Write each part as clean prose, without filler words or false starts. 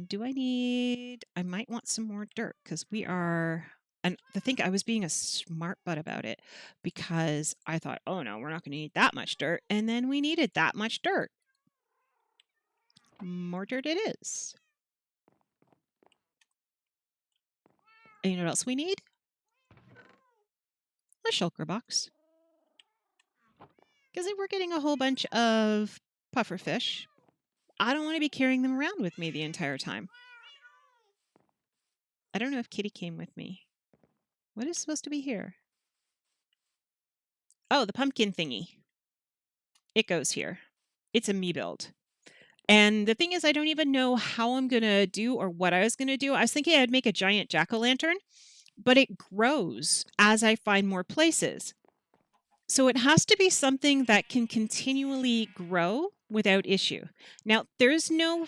Do I need... I might want some more dirt because we are... And the thing, I was being a smart butt about it because I thought, oh no, we're not going to need that much dirt. And then we needed that much dirt. More dirt it is. And you know what else we need? A shulker box. Because if we're getting a whole bunch of puffer fish, I don't want to be carrying them around with me the entire time. I don't know if Kitty came with me. What is supposed to be here? Oh, the pumpkin thingy. It goes here. It's a me build. And the thing is, I don't even know how I'm going to do or what I was going to do. I was thinking I'd make a giant jack-o'-lantern, but it grows as I find more places. So it has to be something that can continually grow without issue. Now, there's no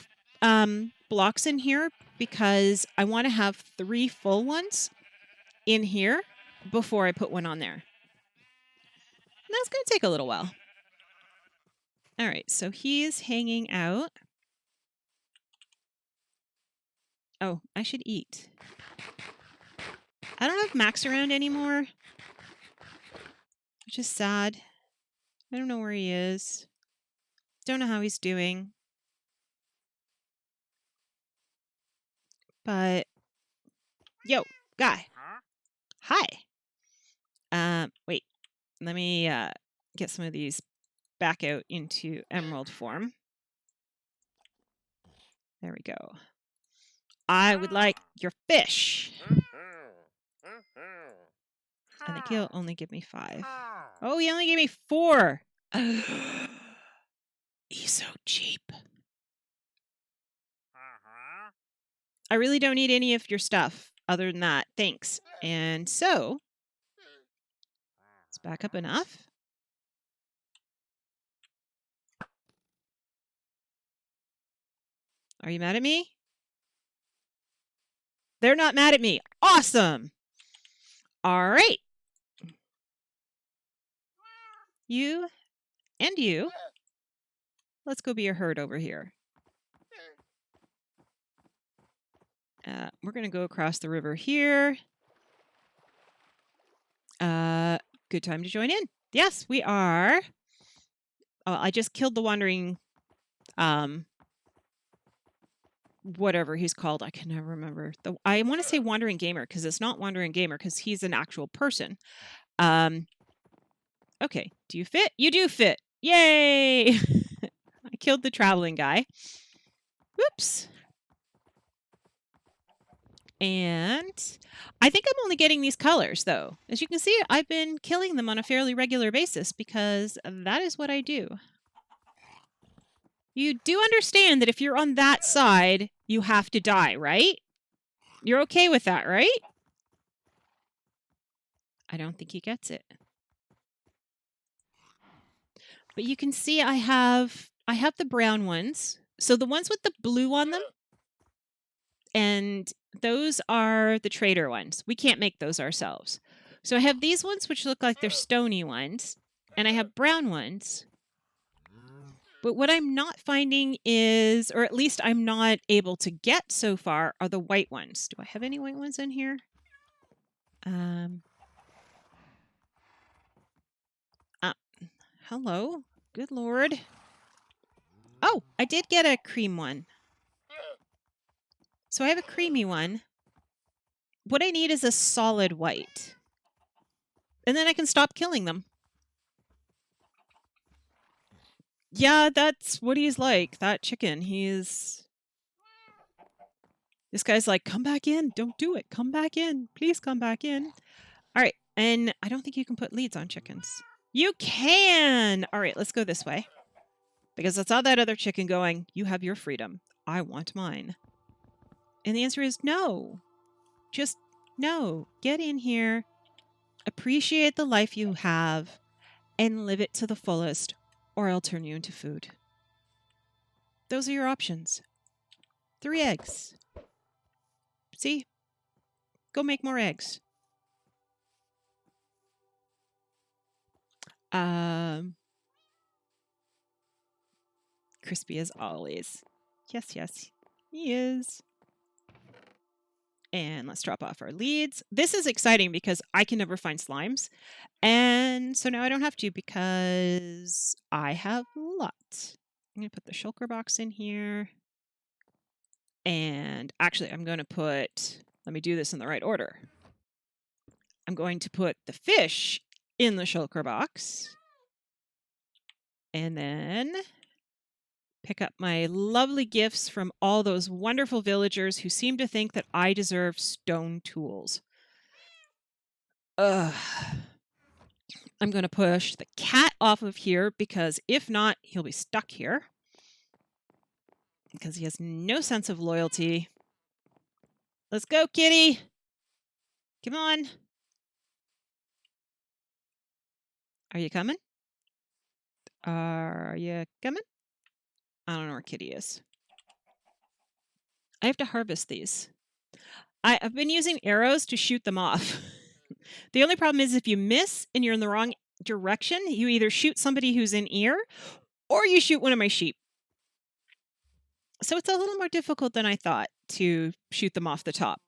blocks in here because I want to have 3 full ones in here before I put one on there. And that's going to take a little while. All right, so he's hanging out. Oh, I should eat. I don't have Max around anymore, which is sad. I don't know where he is. Don't know how he's doing. But, yo, guy. Hi. Wait. Let me get some of these back out into emerald form. There we go. I would like your fish. I think he'll only give me 5. Oh, he only gave me 4. He's so cheap. I really don't need any of your stuff other than that. Thanks. And so, let's back up enough. Are you mad at me? They're not mad at me. Awesome. All right. You and you. Let's go be a herd over here. We're going to go across the river here. Good time to join in. Yes, we are. Oh, I just killed the wandering, whatever he's called. I can never remember. I want to say wandering gamer because it's not wandering gamer because he's an actual person. Okay, do you fit? You do fit. Yay! I killed the traveling guy. Whoops. And I think I'm only getting these colors, though. As you can see, I've been killing them on a fairly regular basis because that is what I do. You do understand that if you're on that side, you have to die, right? You're okay with that, right? I don't think he gets it. But you can see I have the brown ones. So the ones with the blue on them, and those are the trader ones. We can't make those ourselves. So I have these ones which look like they're stony ones, and I have brown ones. But what I'm not finding is, or at least I'm not able to get so far, are the white ones. Do I have any white ones in here? Hello. Good Lord. Oh, I did get a cream one. So I have a creamy one. What I need is a solid white. And then I can stop killing them. Yeah, that's what he's like. That chicken. This guy's like, come back in. Don't do it. Come back in. Please come back in. All right. And I don't think you can put leads on chickens. You can. All right, let's go this way. Because I saw that other chicken going, you have your freedom. I want mine. And the answer is no. Just no. Get in here. Appreciate the life you have and live it to the fullest, or I'll turn you into food. Those are your options. 3 eggs. See? Go make more eggs. Crispy as always. Yes, yes, he is. And let's drop off our leads. This is exciting because I can never find slimes. And so now I don't have to because I have lots. I'm going to put the shulker box in here. And actually, I'm going to put, let me do this in the right order. I'm going to put the fish in the shulker box. And then pick up my lovely gifts from all those wonderful villagers who seem to think that I deserve stone tools. Ugh. I'm going to push the cat off of here because if not, he'll be stuck here. Because he has no sense of loyalty. Let's go, kitty. Come on. Are you coming? Are you coming? I don't know where kitty is. I have to harvest these. I've been using arrows to shoot them off. The only problem is if you miss and you're in the wrong direction, you either shoot somebody who's in ear or you shoot one of my sheep. So it's a little more difficult than I thought to shoot them off the top.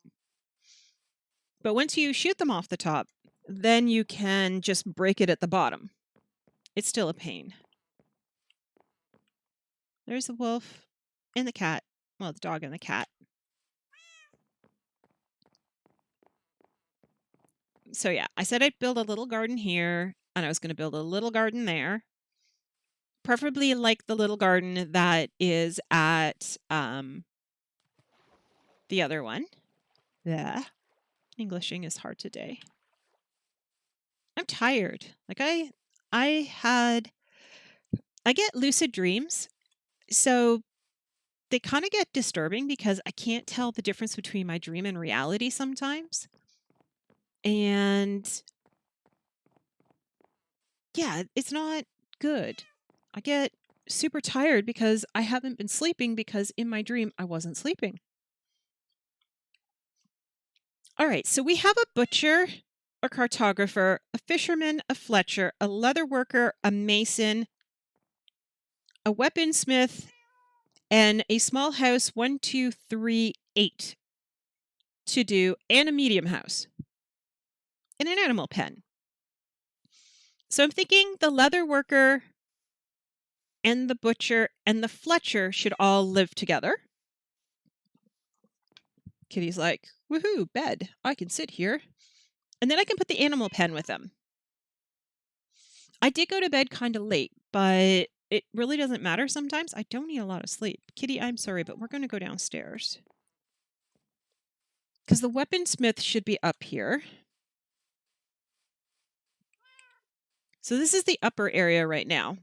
But once you shoot them off the top, then you can just break it at the bottom. It's still a pain. There's the wolf and the cat. Well, the dog and the cat. So yeah, I said I'd build a little garden here, and I was going to build a little garden there. Preferably like the little garden that is at the other one. Yeah. Englishing is hard today. I'm tired. Like I get lucid dreams. So they kind of get disturbing because I can't tell the difference between my dream and reality sometimes. And yeah, it's not good. I get super tired because I haven't been sleeping because in my dream I wasn't sleeping. All right, so we have a butcher, a cartographer, a fisherman, a fletcher, a leather worker, a mason, a weaponsmith, and a small house 1, 2, 3, 8 to do, and a medium house, and an animal pen. So I'm thinking the leather worker and the butcher and the fletcher should all live together. Kitty's like, woohoo, bed. I can sit here. And then I can put the animal pen with them. I did go to bed kind of late, but it really doesn't matter sometimes. I don't need a lot of sleep. Kitty, I'm sorry, but we're going to go downstairs. Because the weaponsmith should be up here. So this is the upper area right now.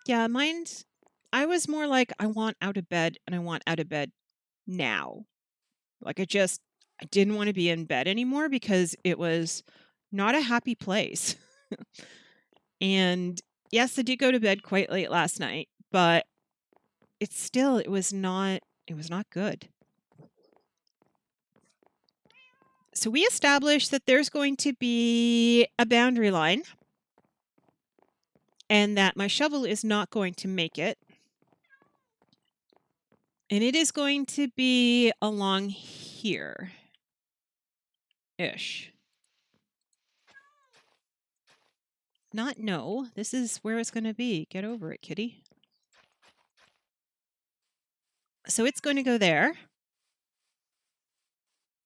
Yeah, mine's... I was more like, I want out of bed, and I want out of bed now. Like I didn't want to be in bed anymore because it was not a happy place. And yes, I did go to bed quite late last night, but it was not good. So we established that there's going to be a boundary line and that my shovel is not going to make it. And it is going to be along here-ish. No, this is where it's going to be. Get over it, kitty. So it's going to go there.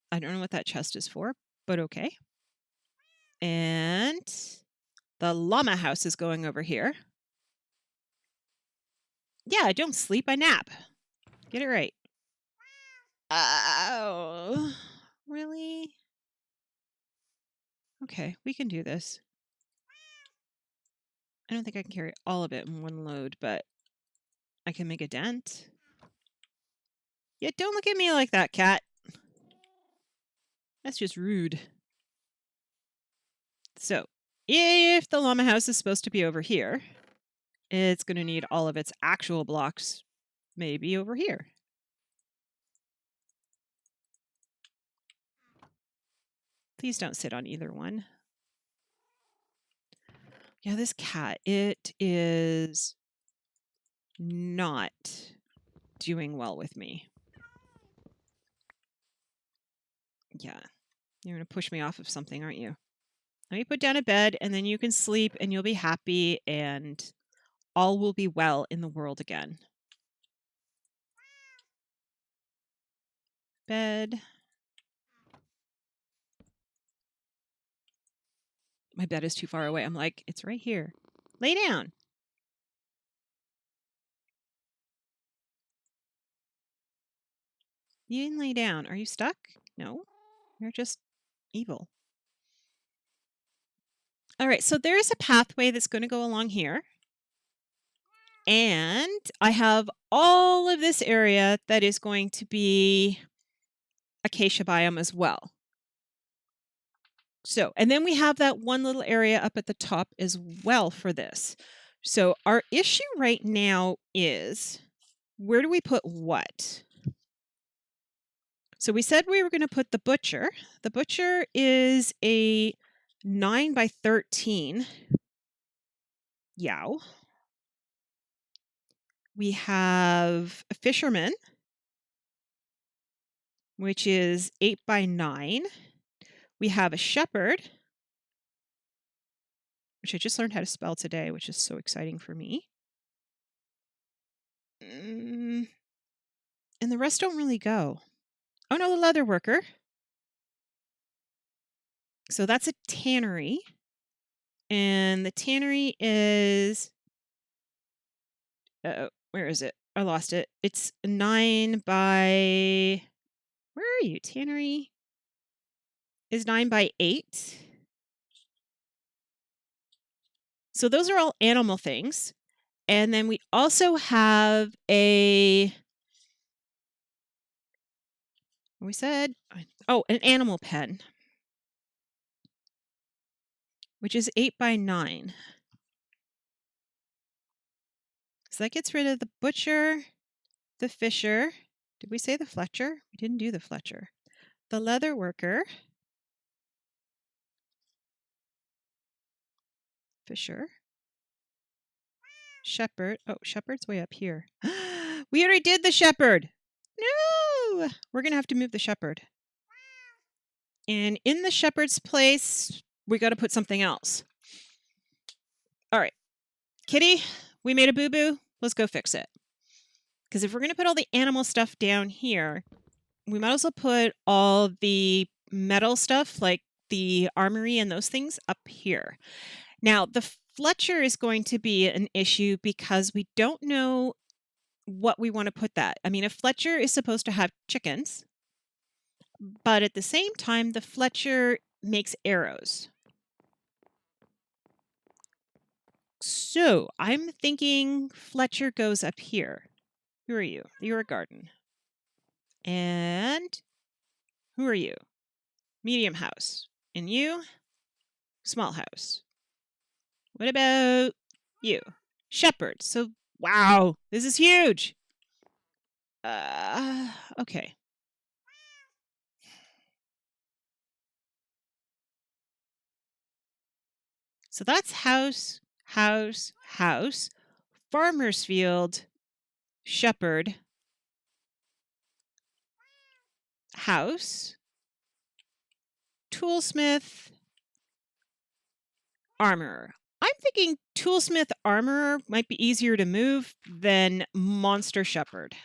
I don't know what that chest is for, but okay. And the llama house is going over here. Yeah, I don't sleep, I nap. Get it right. Oh, really? Okay, we can do this. I don't think I can carry all of it in one load, but I can make a dent. Yeah, don't look at me like that, cat. That's just rude. So, if the llama house is supposed to be over here, it's going to need all of its actual blocks maybe over here. Please don't sit on either one. Yeah, this cat, it is not doing well with me. Yeah, you're going to push me off of something, aren't you? Let me put down a bed, and then you can sleep, and you'll be happy, and all will be well in the world again. Bed. My bed is too far away. I'm like, it's right here. Lay down. You didn't lay down. Are you stuck? No, you're just evil. All right, so there's a pathway that's going to go along here. And I have all of this area that is going to be acacia biome as well. So, and then we have that one little area up at the top as well for this. So our issue right now is, where do we put what? So we said we were going to put the butcher. The butcher is a 9 by 13. Yow. We have a fisherman, which is 8 by 9. We have a shepherd, which I just learned how to spell today, which is so exciting for me. And the rest don't really go. Oh no, the leather worker. So that's a tannery. And the tannery is, where is it? I lost it. It's 9 by, where are you? Tannery is 9 by 8. So those are all animal things. And then we also have an animal pen, which is 8 by 9. So that gets rid of the butcher, the fisher. Did we say the Fletcher? We didn't do the Fletcher. The leather worker, fisher, shepherd. Oh, shepherd's way up here. We already did the shepherd. No, we're going to have to move the shepherd. And in the shepherd's place, we got to put something else. All right, Kitty, we made a boo-boo. Let's go fix it. Because if we're going to put all the animal stuff down here, we might as well put all the metal stuff, like the armory and those things, up here. Now, the Fletcher is going to be an issue because we don't know what we want to put that. I mean, a Fletcher is supposed to have chickens, but at the same time, the Fletcher makes arrows. So I'm thinking Fletcher goes up here. Who are you? You're a garden. And who are you? Medium house. And you? Small house. What about you? Shepherd. So, wow, this is huge. Okay. So that's house, house, house, farmer's field, shepherd, house, toolsmith, armorer. I'm thinking toolsmith armorer might be easier to move than monster shepherd.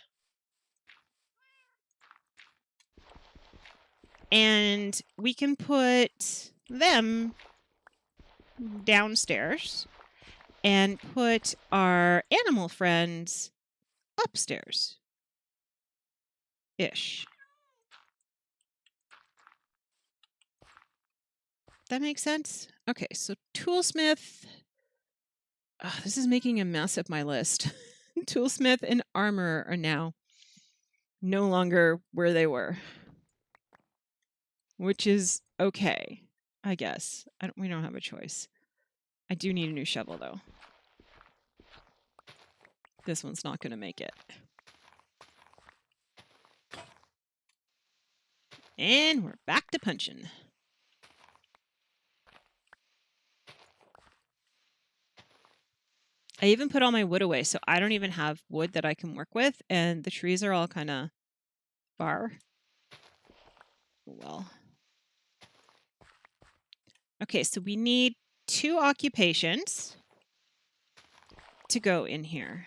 And we can put them downstairs and put our animal friends upstairs. Ish. That makes sense? Okay, so toolsmith. Oh, this is making a mess of my list. Toolsmith and armorer are now no longer where they were, which is okay, I guess. We don't have a choice. I do need a new shovel, though. This one's not going to make it. And we're back to punching. I even put all my wood away, so I don't even have wood that I can work with, and the trees are all kind of far. Well, Okay, so we need 2 occupations to go in here.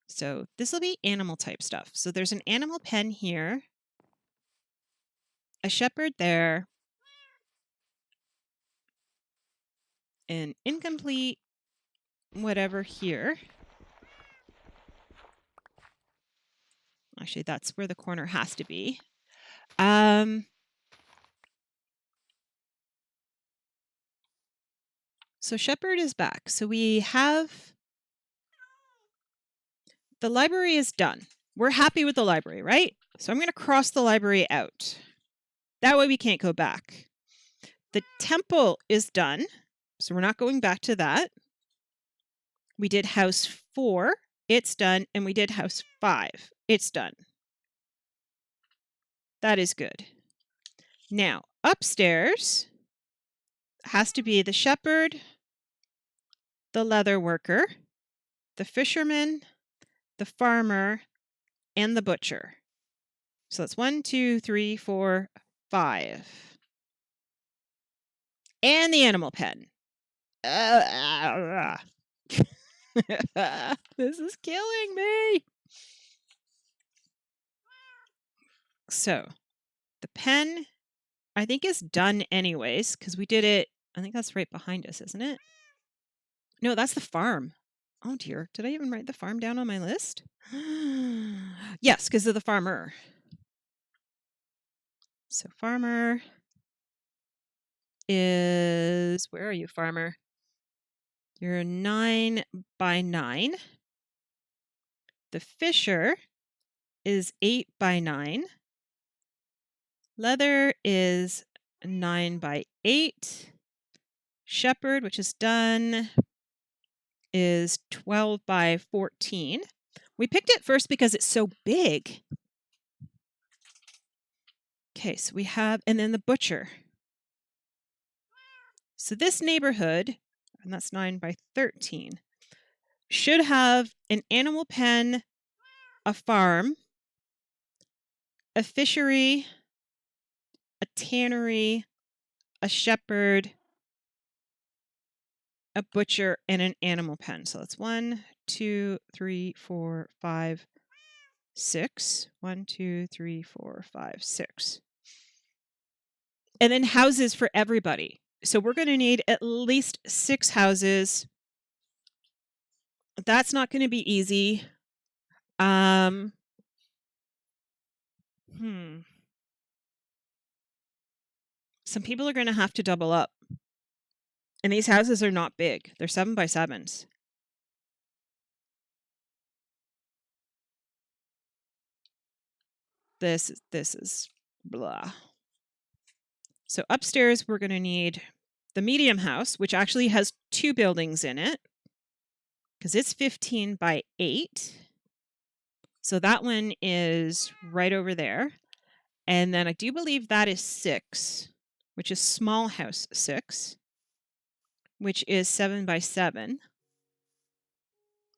So this will be animal type stuff. So there's an animal pen here, a shepherd there, an incomplete whatever here. Actually, that's where the corner has to be. So shepherd is back. So we have... The library is done. We're happy with the library, right? So I'm going to cross the library out. That way we can't go back. The temple is done. So we're not going back to that. We did house 4. It's done. And we did house 5. It's done. That is good. Now, upstairs has to be the shepherd, the leather worker, the fisherman, the farmer, and the butcher. So that's 1, 2, 3, 4, 5. And the animal pen. This is killing me. So the pen, I think, is done anyways, because we did it. I think that's right behind us, isn't it? No, that's the farm. Oh dear. Did I even write the farm down on my list? Yes, because of the farmer. So farmer is... Where are you, farmer? You're 9 by 9. The fisher is 8 by 9. Leather is 9 by 8. Shepherd, which is done, is 12 by 14. We picked it first because it's so big. Okay, so we have... And then the butcher. So this neighborhood, and that's 9 by 13, should have an animal pen, a farm, a fishery, a tannery, a shepherd, a butcher, and an animal pen. So that's 1, 2, 3, 4, 5, 6. 1, 2, 3, 4, 5, 6. And then houses for everybody. So we're going to need at least 6 houses. That's not going to be easy. Some people are going to have to double up. And these houses are not big. They're 7 by 7s. This is blah. So upstairs, we're going to need the medium house, which actually has 2 buildings in it, because it's 15 by 8. So that one is right over there. And then I do believe that is 6, which is small house 6, which is 7 by 7.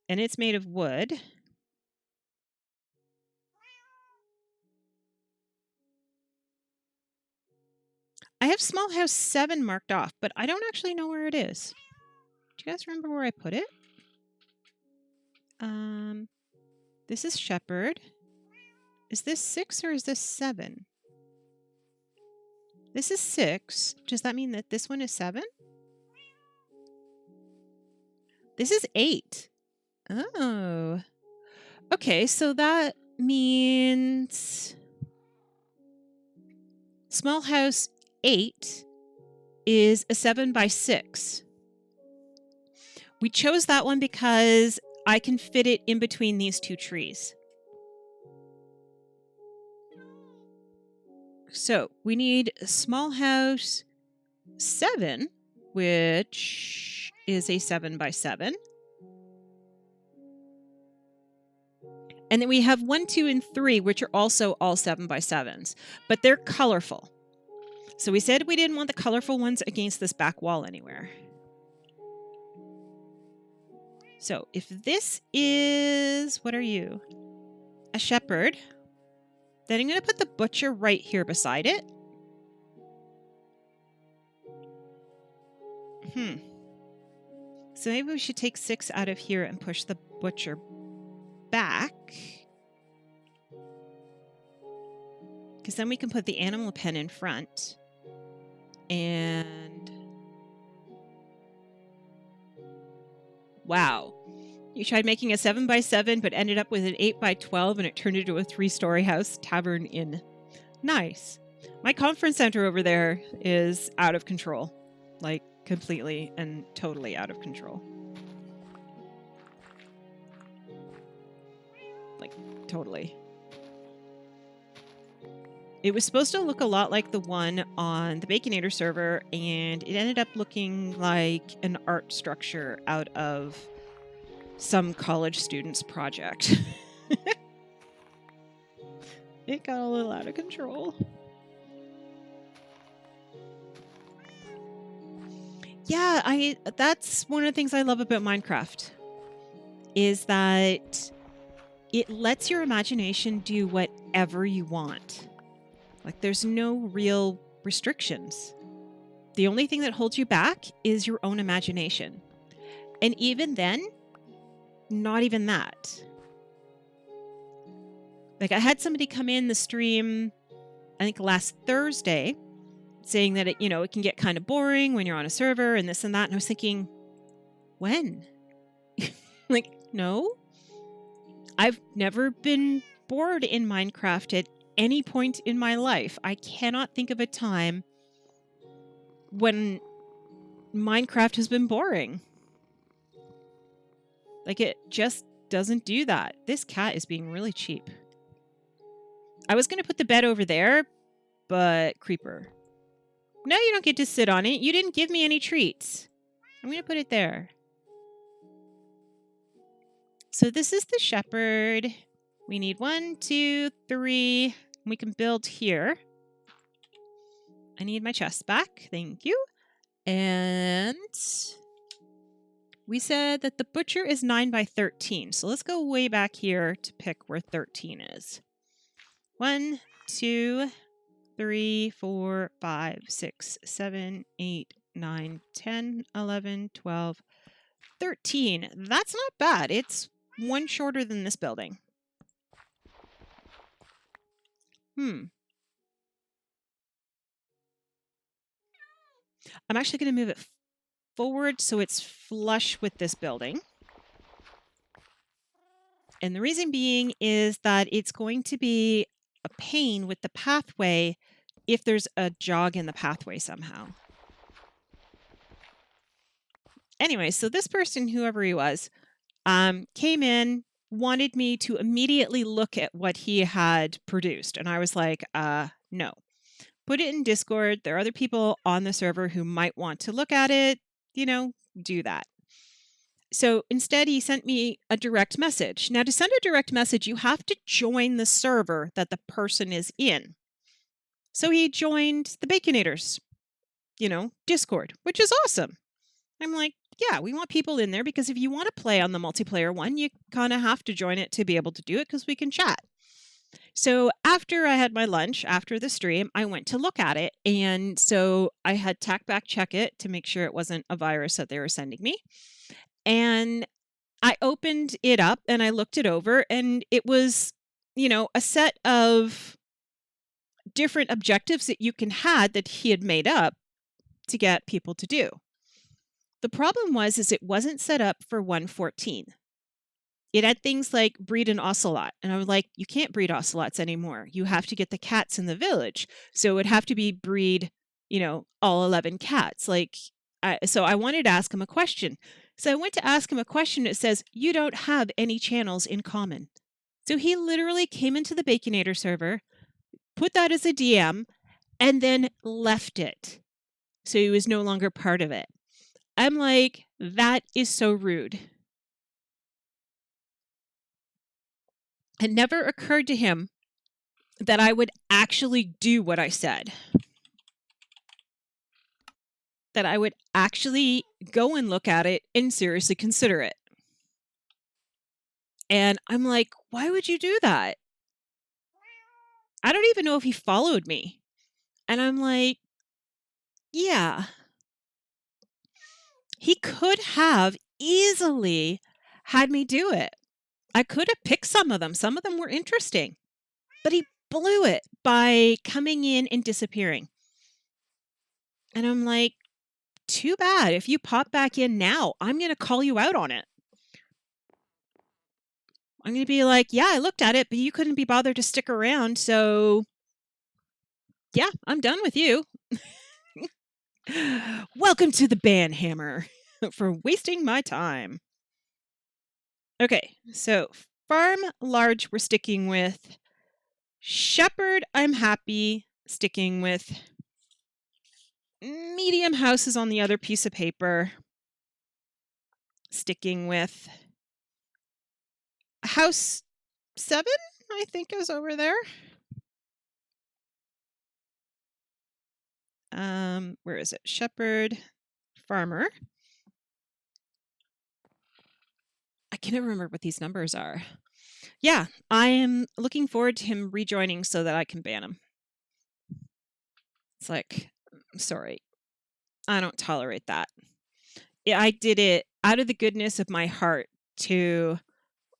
And it's made of wood. I have small house 7 marked off, but I don't actually know where it is. Do you guys remember where I put it? This is shepherd. Is this 6 or is this 7? This is 6. Does that mean that this one is 7? This is 8. Oh. Okay, so that means small house 8 is a 7 by 6. We chose that one because I can fit it in between these 2 trees. So we need small house 7, which is a 7 by 7. And then we have 1, 2, and 3, which are also all 7 by 7s, but they're colorful. So we said we didn't want the colorful ones against this back wall anywhere. So if this is, what are you? A shepherd. Then I'm going to put the butcher right here beside it. So maybe we should take 6 out of here and push the butcher back. Because then we can put the animal pen in front. And... wow. You tried making a 7x7, but ended up with an 8x12, and it turned into a 3-story house, tavern inn. Nice. My conference center over there is out of control. Like, completely and totally out of control. Like, totally. It was supposed to look a lot like the one on the Baconator server, and it ended up looking like an art structure out of some college student's project. It got a little out of control. Yeah, that's one of the things I love about Minecraft, is that it lets your imagination do whatever you want. Like, there's no real restrictions. The only thing that holds you back is your own imagination. And even then, not even that. Like, I had somebody come in the stream, I think last Thursday, saying that it can get kind of boring when you're on a server and this and that. And I was thinking, when? Like, no. I've never been bored in Minecraft at any point in my life. I cannot think of a time when Minecraft has been boring. Like, it just doesn't do that. This cat is being really cheap. I was going to put the bed over there, but creeper. No, you don't get to sit on it. You didn't give me any treats. I'm going to put it there. So this is the shepherd. We need 1, 2, 3. We can build here. I need my chest back. Thank you. And we said that the butcher is 9x13. So let's go way back here to pick where 13 is. 1, 2, 3, 4, 5, 6, 7, 8, 9, 10, 11, 12, 13. That's not bad. It's one shorter than this building. I'm actually going to move it forward so it's flush with this building. And the reason being is that it's going to be a pain with the pathway if there's a jog in the pathway somehow. Anyway, so this person, whoever he was, came in, wanted me to immediately look at what he had produced. And I was like, no. Put it in Discord. There are other people on the server who might want to look at it. Do that. So instead, he sent me a direct message. Now, to send a direct message, you have to join the server that the person is in. So he joined the Baconators, Discord, which is awesome. I'm like, yeah, we want people in there because if you want to play on the multiplayer one, you kind of have to join it to be able to do it because we can chat. So after I had my lunch, after the stream, I went to look at it. And so I had TacBack check it to make sure it wasn't a virus that they were sending me. And I opened it up and I looked it over, and it was, a set of different objectives that you can had that he had made up to get people to do. The problem was it wasn't set up for 1.14. It had things like breed an ocelot. And I was like, you can't breed ocelots anymore. You have to get the cats in the village. So it would have to be breed, all 11 cats. So I wanted to ask him a question. So I went to ask him a question. It says, you don't have any channels in common. So he literally came into the Baconator server, put that as a DM, and then left it. So he was no longer part of it. I'm like, that is so rude. It never occurred to him that I would actually do what I said. That I would actually go and look at it and seriously consider it. And I'm like, why would you do that? I don't even know if he followed me. And I'm like, yeah, he could have easily had me do it. I could have picked some of them. Some of them were interesting, but he blew it by coming in and disappearing. And I'm like, too bad. If you pop back in now, I'm going to call you out on it. I'm going to be like, yeah, I looked at it, but you couldn't be bothered to stick around. So, yeah, I'm done with you. Welcome to the banhammer for wasting my time. Okay, so farm large, we're sticking with. Shepherd, I'm happy sticking with. Medium house is on the other piece of paper. Sticking with. House 7, I think, is over there. Where is it? Shepherd, farmer. I can't remember what these numbers are. Yeah, I am looking forward to him rejoining so that I can ban him. It's like, sorry, I don't tolerate that. Yeah, I did it out of the goodness of my heart to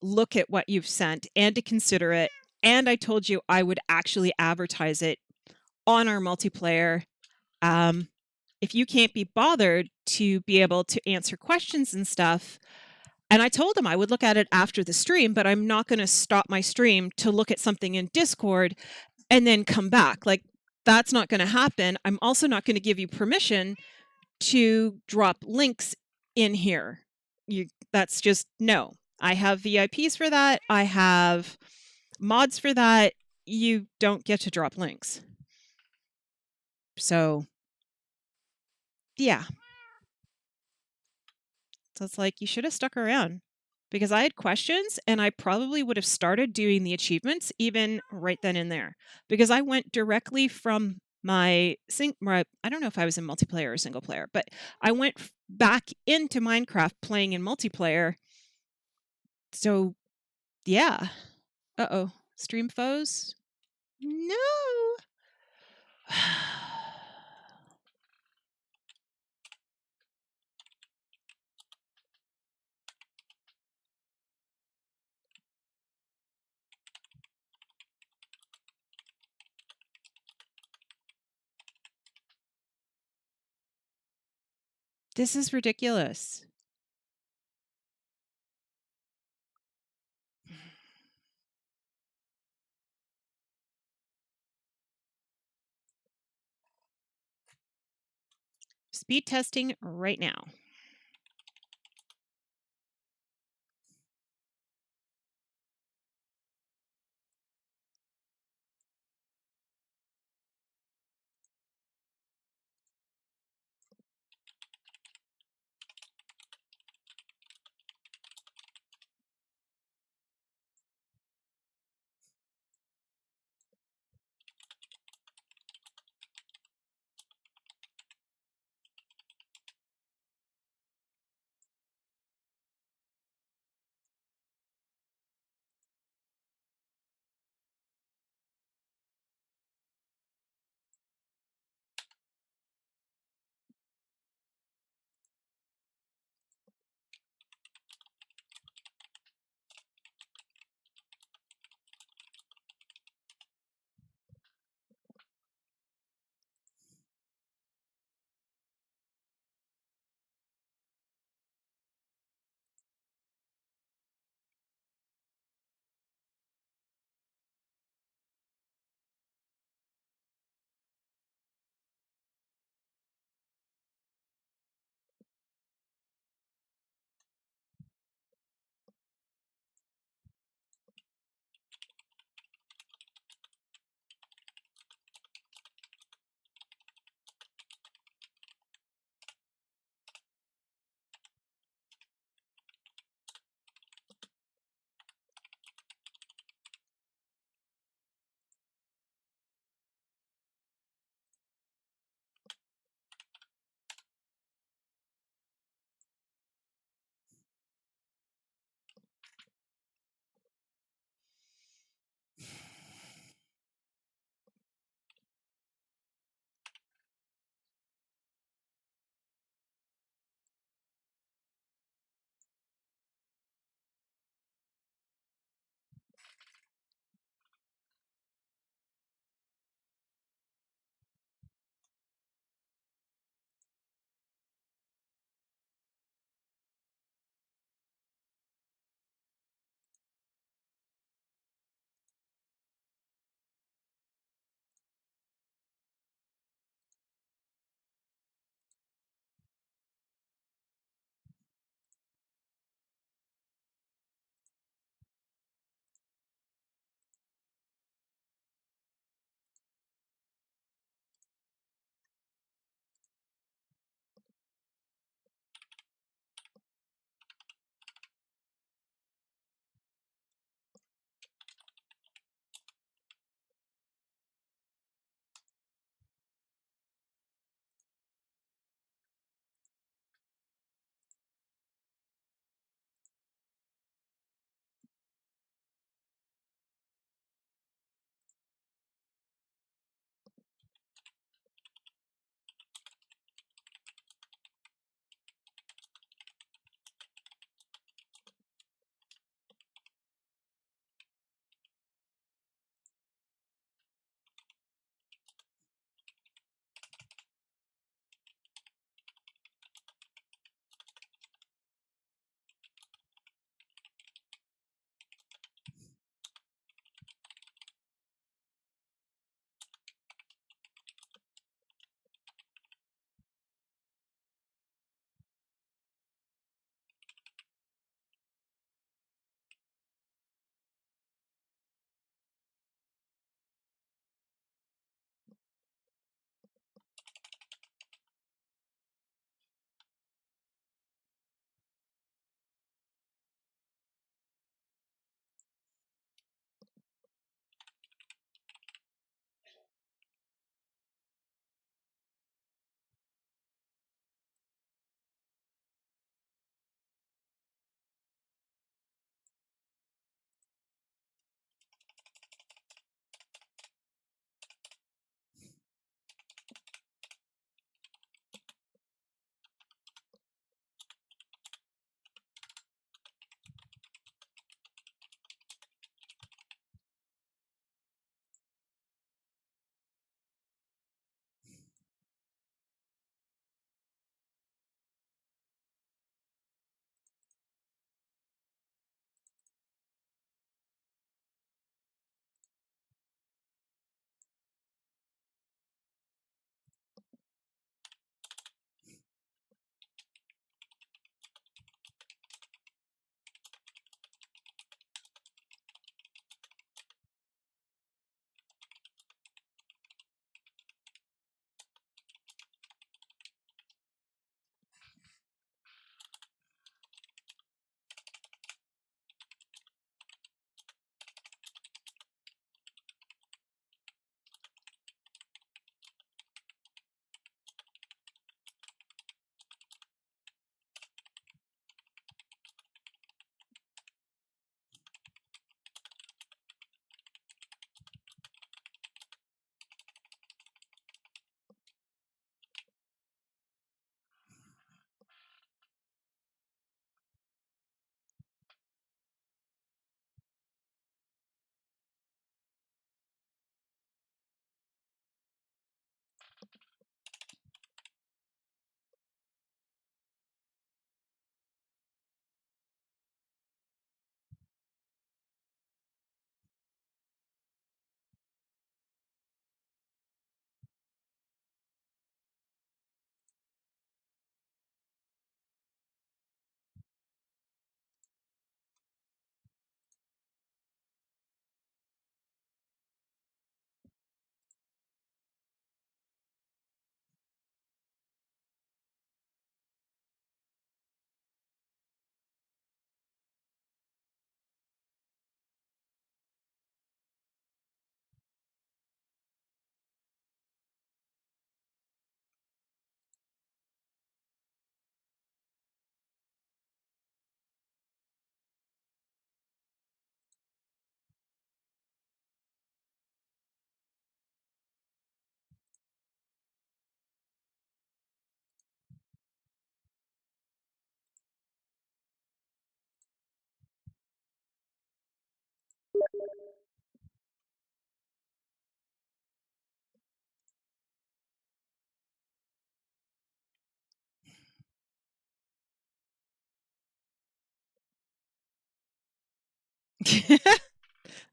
look at what you've sent and to consider it. And I told you I would actually advertise it on our multiplayer. If you can't be bothered to be able to answer questions and stuff, and I told him I would look at it after the stream, but I'm not going to stop my stream to look at something in Discord and then come back. Like, that's not going to happen. I'm also not going to give you permission to drop links in here. That's just no. I have VIPs for that. I have mods for that. You don't get to drop links. So, yeah. So it's like, you should have stuck around because I had questions and I probably would have started doing the achievements even right then and there because I went directly from my I don't know if I was in multiplayer or single player, but I went back into Minecraft playing in multiplayer. So, yeah. Uh-oh. Stream foes? No. This is ridiculous. Speed testing right now.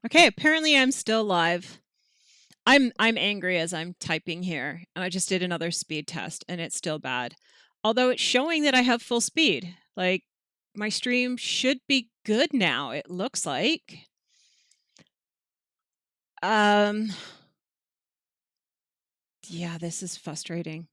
Okay, apparently I'm still live. I'm angry as I'm typing here, and I just did another speed test, and it's still bad. Although it's showing that I have full speed. Like, my stream should be good now, it looks like. Um, yeah, this is frustrating.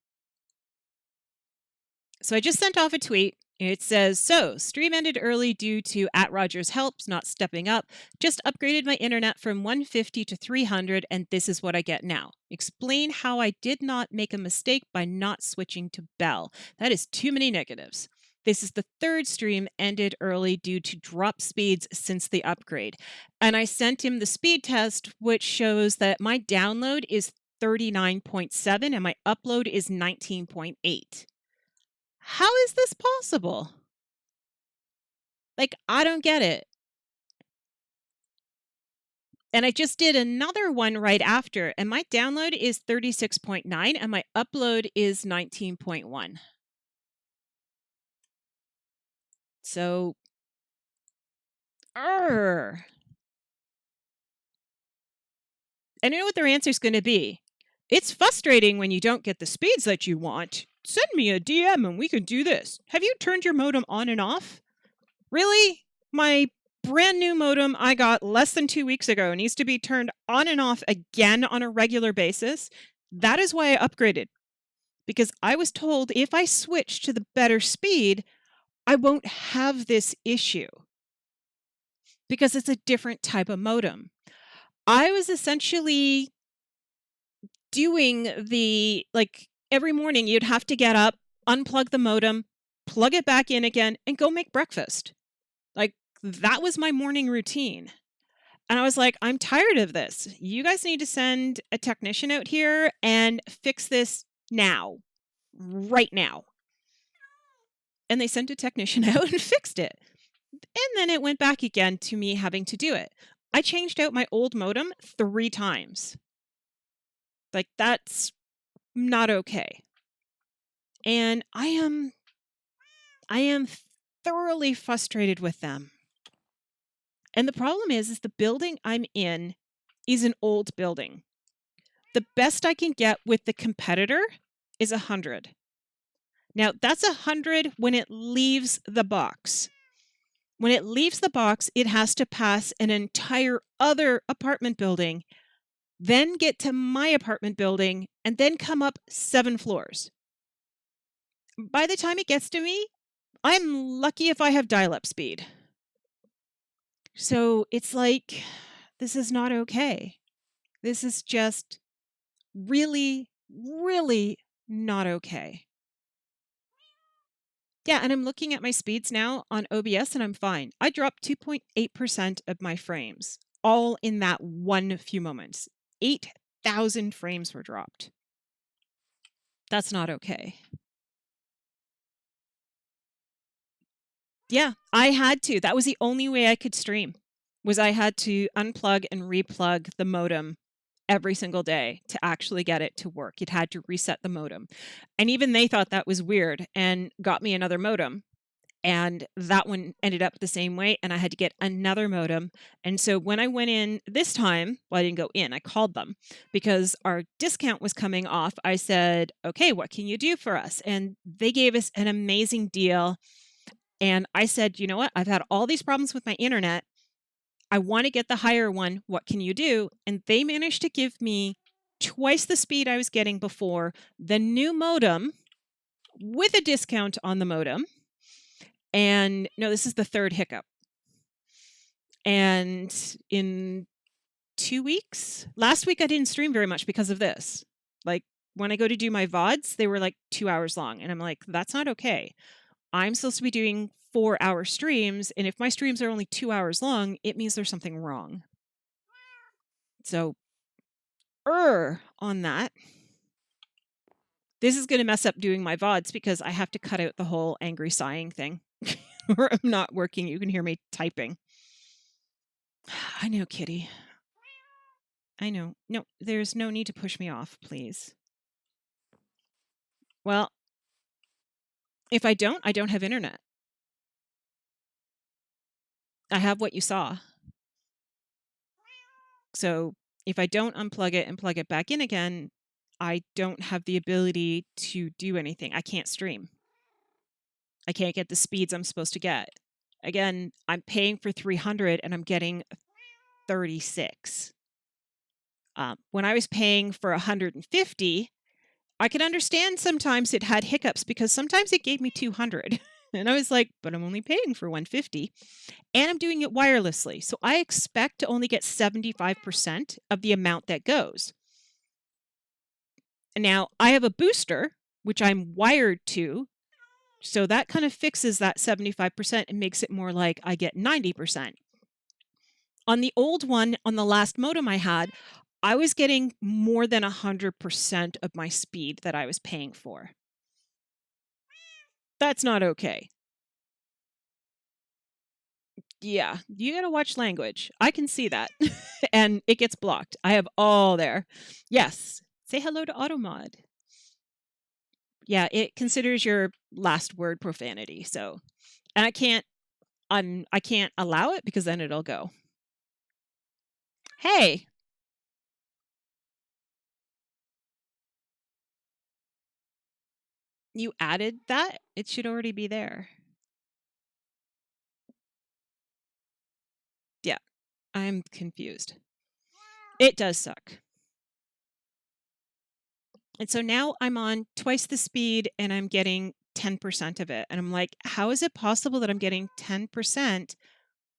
So I just sent off a tweet. It says, so stream ended early due to @RogersHelps not stepping up. Just upgraded my internet from 150 to 300, and this is what I get now. Explain how I did not make a mistake by not switching to Bell. That is too many negatives. This is the third stream ended early due to drop speeds since the upgrade. And I sent him the speed test, which shows that my download is 39.7 and my upload is 19.8. How is this possible? Like, I don't get it. And I just did another one right after, and my download is 36.9 and my upload is 19.1. So, and I know what their answer is going to be. It's frustrating when you don't get the speeds that you want. Send me a DM and we can do this. Have you turned your modem on and off? Really? My brand new modem I got less than 2 weeks ago needs to be turned on and off again on a regular basis. That is why I upgraded, because I was told if I switch to the better speed, I won't have this issue because it's a different type of modem. I was essentially doing every morning you'd have to get up, unplug the modem, plug it back in again, and go make breakfast. Like, that was my morning routine. And I was like, I'm tired of this. You guys need to send a technician out here and fix this now, right now. And they sent a technician out and fixed it. And then it went back again to me having to do it. I changed out my old modem 3 times. Like, that's not okay. And I am thoroughly frustrated with them. And the problem is the building I'm in is an old building. The best I can get with the competitor is 100. Now, that's 100 when it leaves the box. When it leaves the box, it has to pass an entire other apartment building, then get to my apartment building, and then come up 7 floors. By the time it gets to me, I'm lucky if I have dial-up speed. So it's like, this is not okay. This is just really, really not okay. Yeah, and I'm looking at my speeds now on OBS and I'm fine. I dropped 2.8% of my frames, all in that one few moments. 8,000 frames were dropped. That's not okay. Yeah, I had to. That was the only way I could stream, was I had to unplug and replug the modem every single day to actually get it to work. It had to reset the modem. And even they thought that was weird and got me another modem. And that one ended up the same way, and I had to get another modem. And so when I went in this time, well, I didn't go in, I called them because our discount was coming off. I said, okay, what can you do for us? And they gave us an amazing deal. And I said, you know what? I've had all these problems with my internet. I want to get the higher one. What can you do? And they managed to give me twice the speed I was getting before, the new modem with a discount on the modem. And no, this is the third hiccup. And in 2 weeks, last week I didn't stream very much because of this. Like, when I go to do my VODs, they were like 2 hours long. And I'm like, that's not okay. I'm supposed to be doing 4-hour streams. And if my streams are only 2 hours long, it means there's something wrong. So, on that. This is going to mess up doing my VODs because I have to cut out the whole angry sighing thing. Or I'm not working. You can hear me typing. I know, kitty. I know. No, there's no need to push me off, please. Well, if I don't have internet. I have what you saw. So if I don't unplug it and plug it back in again, I don't have the ability to do anything. I can't stream. I can't get the speeds I'm supposed to get. Again, I'm paying for 300 and I'm getting 36. When I was paying for 150, I could understand sometimes it had hiccups because sometimes it gave me 200. And I was like, but I'm only paying for 150 and I'm doing it wirelessly. So I expect to only get 75% of the amount that goes. And now I have a booster, which I'm wired to. So that kind of fixes that 75% and makes it more like I get 90%. On the old one, on the last modem I had, I was getting more than 100% of my speed that I was paying for. That's not okay. Yeah, you got to watch language. I can see that. And it gets blocked. I have all there. Yes. Say hello to AutoMod. Yeah, it considers your last word profanity. So, and I can't allow it because then it'll go. Hey, you added that? It should already be there. Yeah, I'm confused. It does suck. And so now I'm on twice the speed and I'm getting 10% of it. And I'm like, how is it possible that I'm getting 10%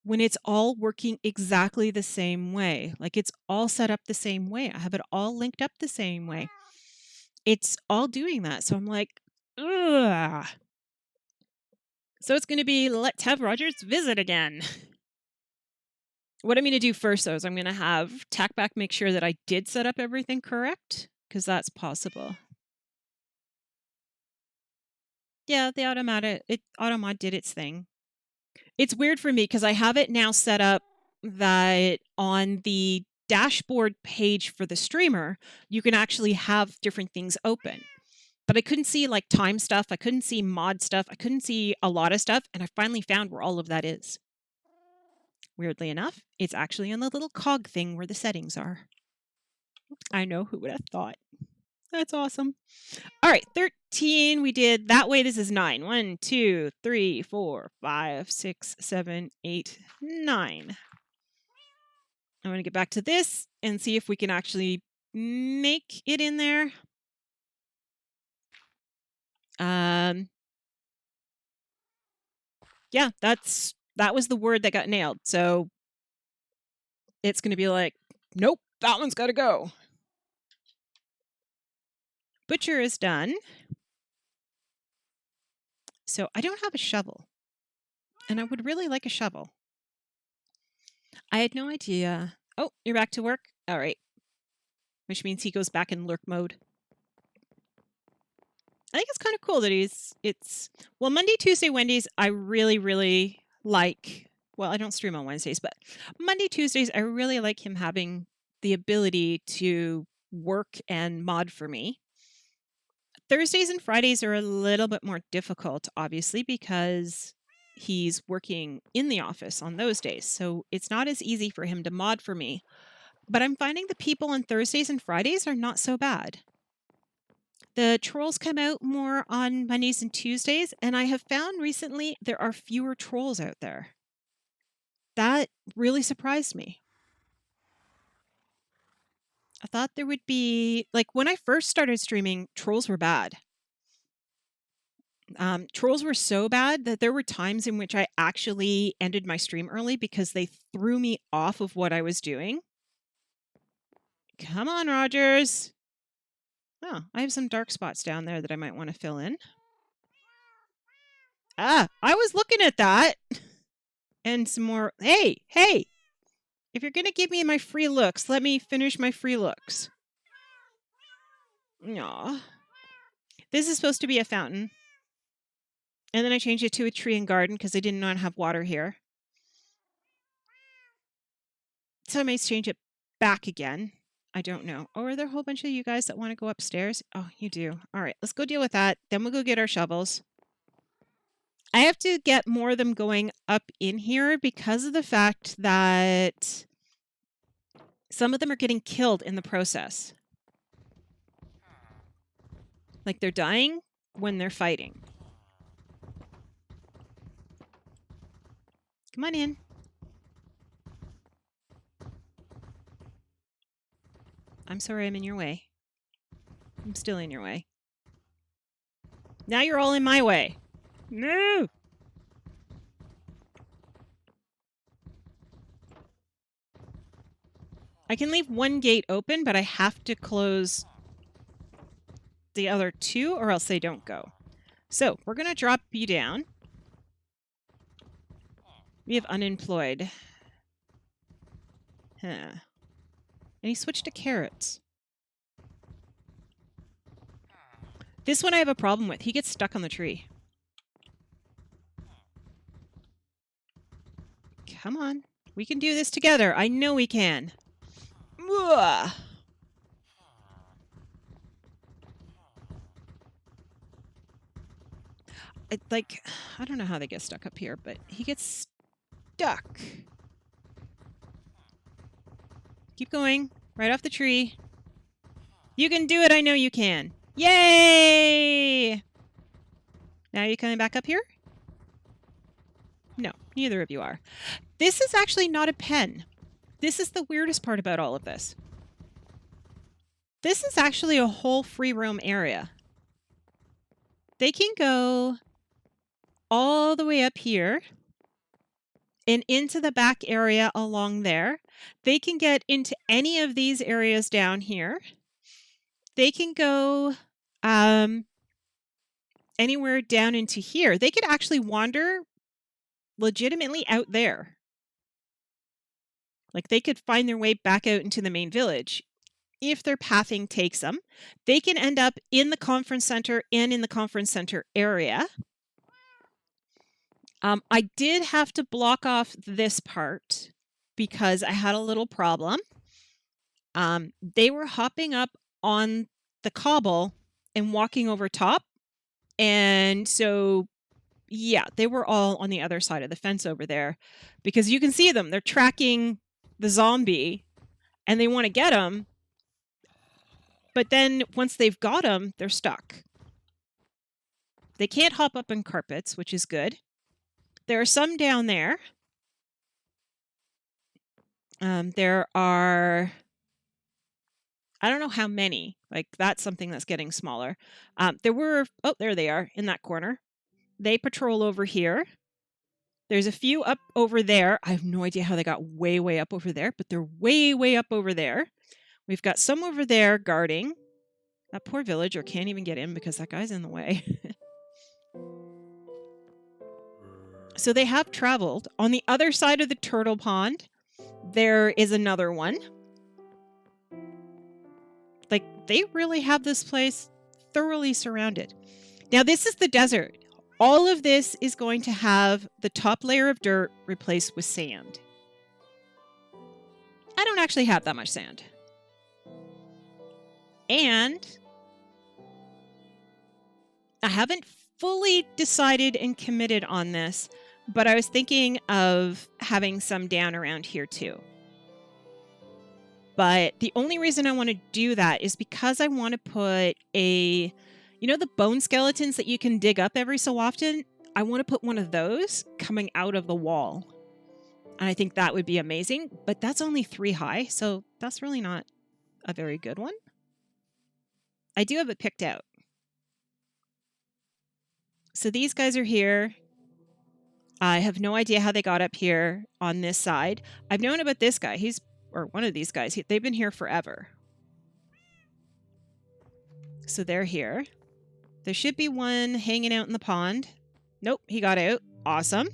when it's all working exactly the same way? Like it's all set up the same way. I have it all linked up the same way. It's all doing that. So I'm like, ugh. So it's going to be, let's have Rogers visit again. What I'm going to do first, though, is I'm going to have TACBack make sure that I did set up everything correct, because that's possible. Yeah, the Automod did its thing. It's weird for me because I have it now set up that on the dashboard page for the streamer, you can actually have different things open. But I couldn't see like time stuff. I couldn't see mod stuff. I couldn't see a lot of stuff. And I finally found where all of that is. Weirdly enough, it's actually on the little cog thing where the settings are. I know, who would have thought? That's awesome. All right, 13 we did that way. This is 9. 1, 2, 3, 4, 5, 6, 7, 8, 9. I'm going to get back to this and see if we can actually make it in there. Yeah, that was the word that got nailed. So it's going to be like, nope, that one's got to go. Butcher is done. So I don't have a shovel. And I would really like a shovel. I had no idea. Oh, you're back to work? All right. Which means he goes back in lurk mode. I think it's kind of cool that well, Monday, Tuesday, Wednesdays, I really, really like. Well, I don't stream on Wednesdays, but Monday, Tuesdays, I really like him having the ability to work and mod for me. Thursdays and Fridays are a little bit more difficult, obviously, because he's working in the office on those days. So it's not as easy for him to mod for me. But I'm finding the people on Thursdays and Fridays are not so bad. The trolls come out more on Mondays and Tuesdays, and I have found recently there are fewer trolls out there. That really surprised me. I thought there would be, like, when I first started streaming, trolls were bad. Trolls were so bad that there were times in which I actually ended my stream early because they threw me off of what I was doing. Come on, Rogers. Oh, I have some dark spots down there that I might want to fill in. Ah, I was looking at that. And some more. Hey. If you're going to give me my free looks, let me finish my free looks. Aw. This is supposed to be a fountain. And then I changed it to a tree and garden because I did not have water here. So I may change it back again. I don't know. Oh, are there a whole bunch of you guys that want to go upstairs? Oh, you do. All right, let's go deal with that. Then we'll go get our shovels. I have to get more of them going up in here because of the fact that Some of them are getting killed in the process. Like they're dying when they're fighting. Come on in. I'm sorry I'm in your way. I'm still in your way. Now you're all in my way. No! I can leave one gate open, but I have to close the other two or else they don't go. So we're going to drop you down. We have unemployed. Huh. And he switched to carrots. This one I have a problem with. He gets stuck on the tree. Come on. We can do this together. I know we can. Ugh. I don't know how they get stuck up here, but he gets stuck. Keep going. Right off the tree. You can do it. I know you can. Yay! Now you coming back up here? No, neither of you are. This is actually not a pen. This is the weirdest part about all of this. This is actually a whole free roam area. They can go all the way up here and into the back area along there. They can get into any of these areas down here. They can go anywhere down into here. They could actually wander legitimately out there. Like they could find their way back out into the main village. If their pathing takes them, they can end up in the conference center and in the conference center area. I did have to block off this part because I had a little problem. They were hopping up on the cobble and walking over top. And so, yeah, they were all on the other side of the fence over there because you can see them. They're tracking the zombie and they want to get him. But then once they've got him, they're stuck. They can't hop up on carpets, which is good. There are some down there. There are, I don't know how many. Like, that's something that's getting smaller. There were, oh, there they are in that corner. They patrol over here. There's a few up over there. I have no idea how they got way, way up over there, but they're way, way up over there. We've got some over there guarding. That poor villager can't even get in because that guy's in the way. So they have traveled. On the other side of the turtle pond, there is another one. Like, they really have this place thoroughly surrounded. Now, this is the desert. All of this is going to have the top layer of dirt replaced with sand. I don't actually have that much sand. And I haven't fully decided and committed on this, but I was thinking of having some down around here too. But the only reason I want to do that is because I want to put a, you know, the bone skeletons that you can dig up every so often? I want to put one of those coming out of the wall. And I think that would be amazing, but that's only 3 high, so that's really not a very good one. I do have it picked out. So these guys are here. I have no idea how they got up here on this side. I've known about this guy. Or one of these guys. They've been here forever. So they're here. There should be one hanging out in the pond. Nope, he got out. Awesome.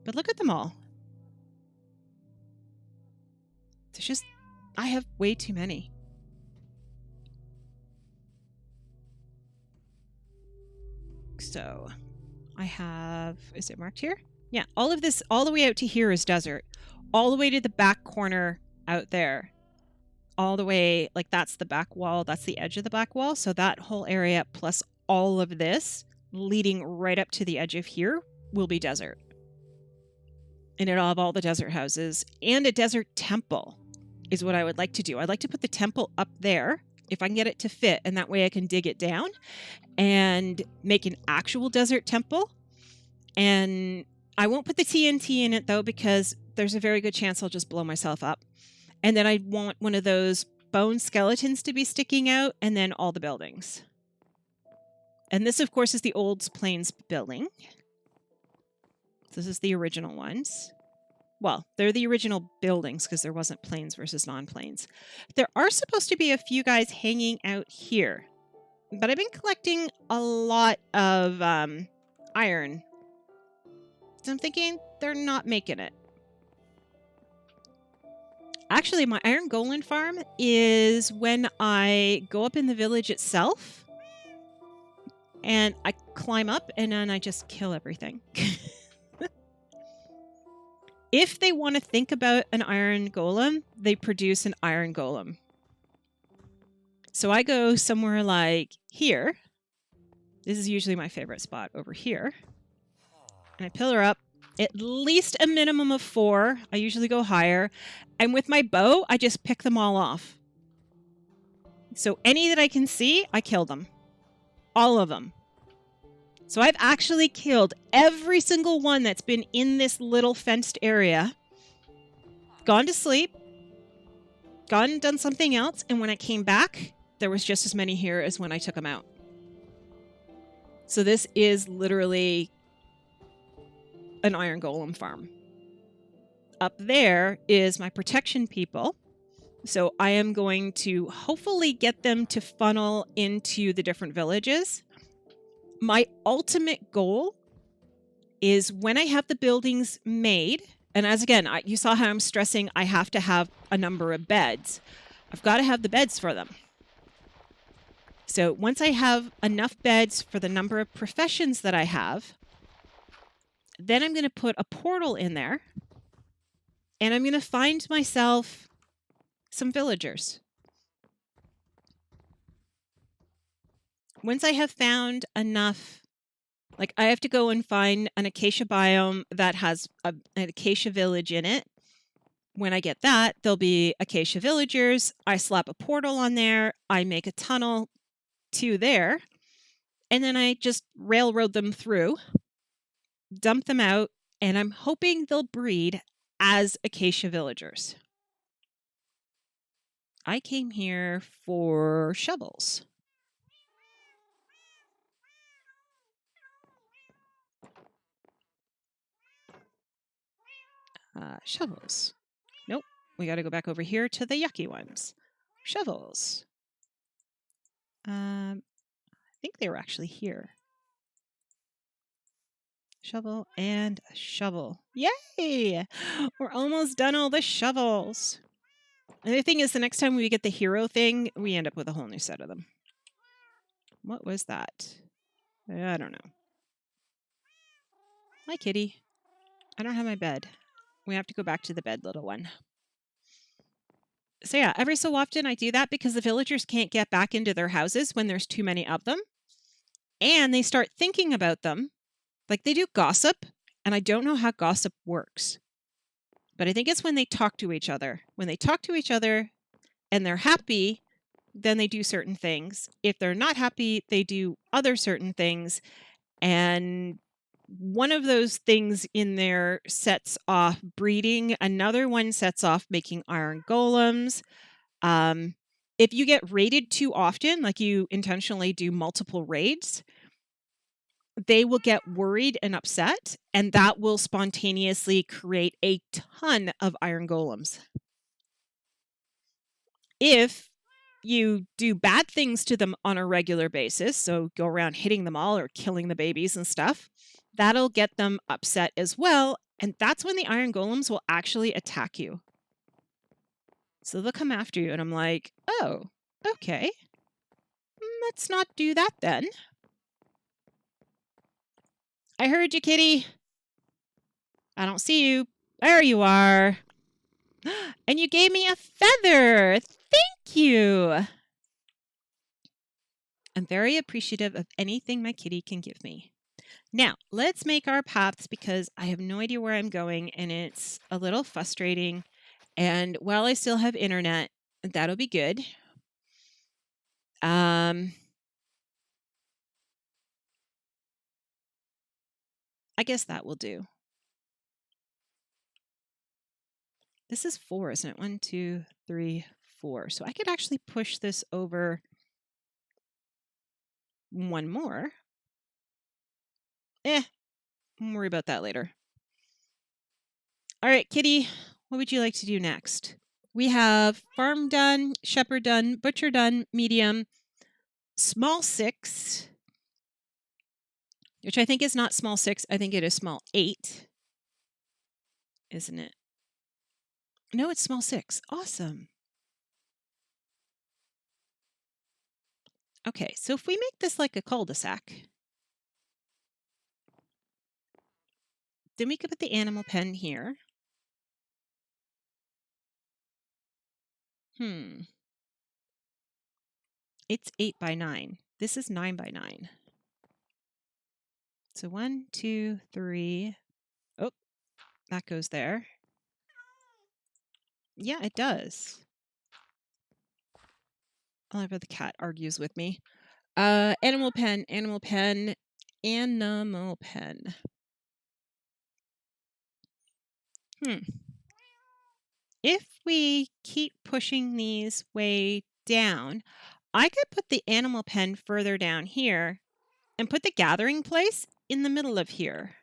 But look at them all. There's just, I have way too many. So I have, is it marked here? Yeah, all of this, all the way out to here is desert. All the way to the back corner out there. All the way, like that's the back wall, that's the edge of the back wall. So that whole area plus all of this leading right up to the edge of here will be desert. And it'll have all the desert houses and a desert temple. is what I would like to do. I'd like to put the temple up there if I can get it to fit, and that way I can dig it down and make an actual desert temple. And I won't put the TNT in it though, because there's a very good chance I'll just blow myself up. And then I want one of those bone skeletons to be sticking out, and then all the buildings. And this, of course, is the old Plains building. This is the original ones. Well, they're the original buildings because there wasn't plains versus non-plains. There are supposed to be a few guys hanging out here, but I've been collecting a lot of iron. So I'm thinking they're not making it. Actually, my iron golem farm is when I go up in the village itself and I climb up and then I just kill everything. If they want to think about an iron golem, they produce an iron golem. So I go somewhere like here. This is usually my favorite spot, over here. And I pillar up at least a minimum of 4. I usually go higher. And with my bow, I just pick them all off. So any that I can see, I kill them. All of them. So I've actually killed every single one that's been in this little fenced area, gone to sleep, gone and done something else, and when I came back, there was just as many here as when I took them out. So this is literally an iron golem farm. Up there is my protection people. So I am going to hopefully get them to funnel into the different villages. My ultimate goal is when I have the buildings made, and as again, you saw how I'm stressing I have to have a number of beds. I've got to have the beds for them. So once I have enough beds for the number of professions that I have, then I'm going to put a portal in there, and I'm going to find myself some villagers. Once I have found enough, like I have to go and find an acacia biome that has an acacia village in it. When I get that, there'll be acacia villagers. I slap a portal on there. I make a tunnel to there. And then I just railroad them through, dump them out, and I'm hoping they'll breed as acacia villagers. I came here for shovels. Shovels. Nope. We got to go back over here to the yucky ones. Shovels. I think they were actually here. Shovel and a shovel. Yay! We're almost done all the shovels. And the thing is, the next time we get the hero thing, we end up with a whole new set of them. What was that? I don't know. Hi, kitty. I don't have my bed. We have to go back to the bed, little one. So yeah, every so often I do that because the villagers can't get back into their houses when there's too many of them. And they start thinking about them. Like they do gossip, and I don't know how gossip works. But I think it's when they talk to each other. When they talk to each other and they're happy, then they do certain things. If they're not happy, they do other certain things. And one of those things in there sets off breeding. Another one sets off making iron golems. If you get raided too often, like you intentionally do multiple raids, they will get worried and upset, and that will spontaneously create a ton of iron golems. If you do bad things to them on a regular basis, so go around hitting them all or killing the babies and stuff, that'll get them upset as well, and that's when the iron golems will actually attack you. So they'll come after you, and I'm like, oh, okay. Let's not do that then. I heard you, kitty. I don't see you. There you are. And you gave me a feather. Thank you. I'm very appreciative of anything my kitty can give me. Now, let's make our paths because I have no idea where I'm going and it's a little frustrating And while I still have internet, that'll be good. I guess that will do. This is 4, isn't it? 1, 2, 3, 4. So I could actually push this over one more. We'll worry about that later. All right, Kitty, what would you like to do next? We have farm done, shepherd done, butcher done, medium, small 6, which I think is not small 6. I think it is small 8, isn't it? No, it's small 6. Awesome. Okay, so if we make this like a cul-de-sac, then we could put the animal pen here. It's 8 by 9. This is 9 by 9. So 1, 2, 3. Oh, that goes there. Yeah, it does. I love how the cat argues with me. Animal pen, animal pen, animal pen. If we keep pushing these way down, I could put the animal pen further down here and put the gathering place in the middle of here.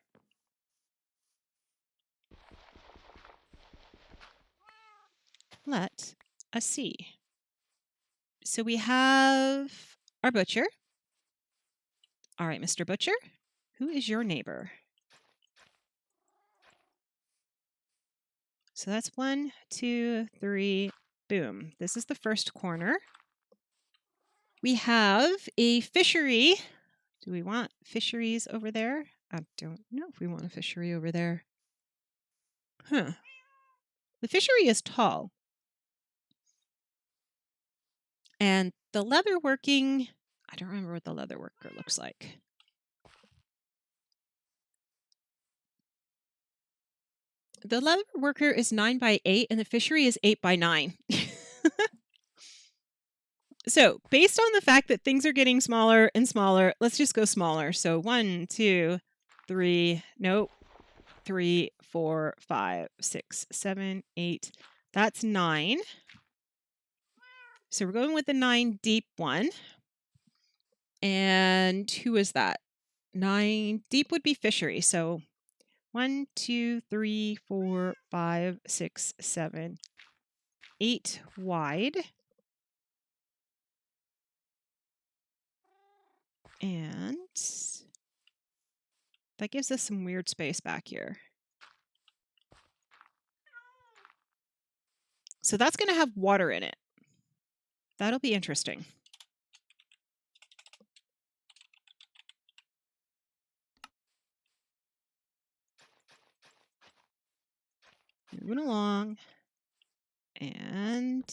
Let us see. So we have our butcher. All right, Mr. Butcher, who is your neighbor? So that's 1, 2, 3, boom. This is the first corner. We have a fishery. Do we want fisheries over there? I don't know if we want a fishery over there. The fishery is tall. And the leather working, I don't remember what the leather worker looks like. The leather worker is 9 by 8 and the fishery is 8 by 9. So based on the fact that things are getting smaller and smaller, let's just go smaller. So 1, 2, 3, nope, 3, 4, 5, 6, 7, 8. That's 9. So we're going with the 9 deep one. And who is that? 9 deep would be fishery. So 1, 2, 3, 4, 5, 6, 7, 8 wide. And that gives us some weird space back here. So that's going to have water in it. That'll be interesting. Moving along. And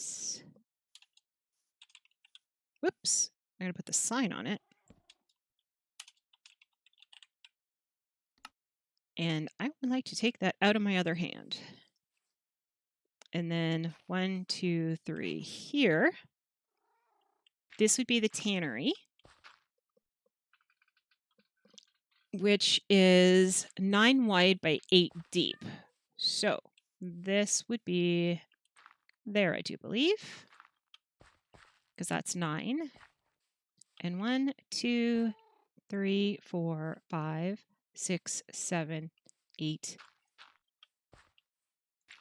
whoops, I'm going to put the sign on it. And I would like to take that out of my other hand. And then 1, 2, 3 here. This would be the tannery, which is 9 wide by 8 deep. So this would be there, I do believe, because that's 9. And 1, 2, 3, 4, 5, 6, 7, 8,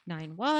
9 wide.